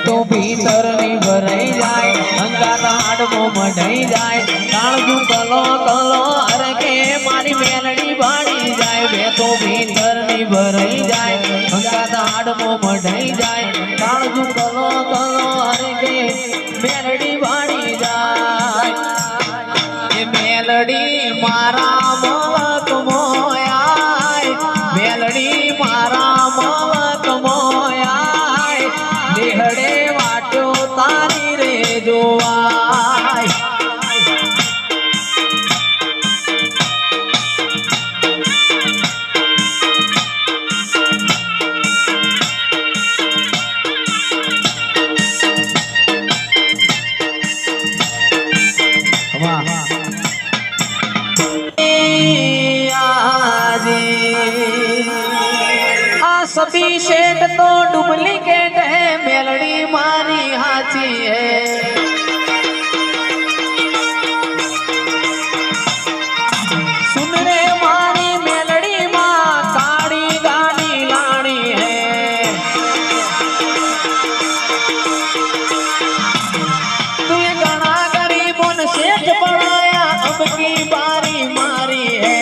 तो भीतर नी भराई जाए अंगात हाडमो मढाई जाए काळजू कलो कलो अरे के मारी मेलडी बाड़ी जाए बे तो भीतर नी भराई जाए अंगात हाडमो मढाई जाए काळजू कलो कलो अरे के मेलडी बाड़ी जाए ये मेलडी मारा मोलक मोयाय मेलडी मारा मोलक मोयाय लेहड़े वाटो तारी रे जोवाय सभी शेड तो डुप्लीकेट है मेलडी मारी हाची है सुन रे मारी मेलडी माँ काड़ी गाड़ी लानी है तुझे गणा गरीबों ने शेठ बनाया अब की बारी मारी है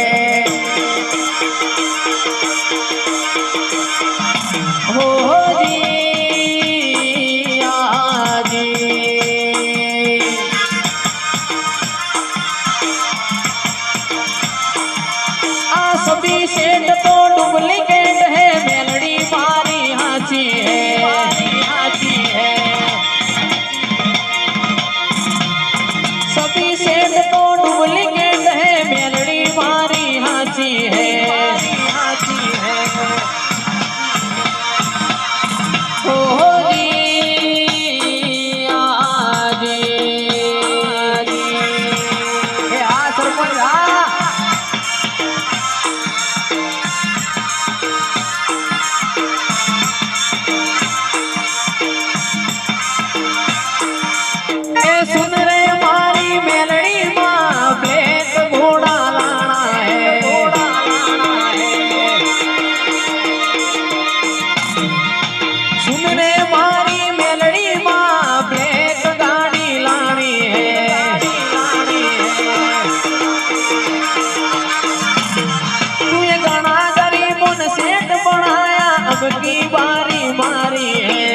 सभी सेठ तो डुप्लीकेट है मेलडी मारी हाची है सभी सेठ तो डुप्लीकेट है मेलडी मारी हाची है सुन रे मारी मेलडी माँ ब्लैक घोड़ा लाना है सुन रे मारी मेलडी माँ ब्लैक गाड़ी लानी है तू ये गाना गरीबों ने सेठ बनाया अब की बारी मारी है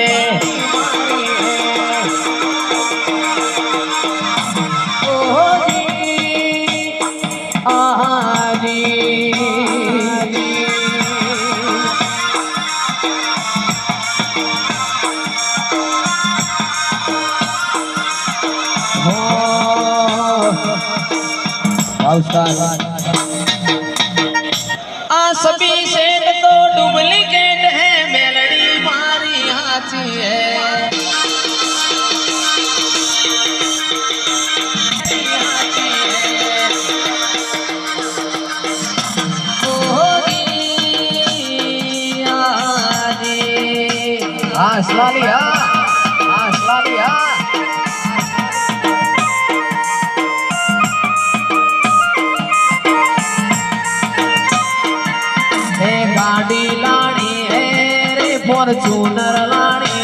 सभी सेठ तो डुप्लीकेट है मेलडी मारी हाची है हौसला लिया गाड़ी लानी है रे फॉर्च्यूनर लानी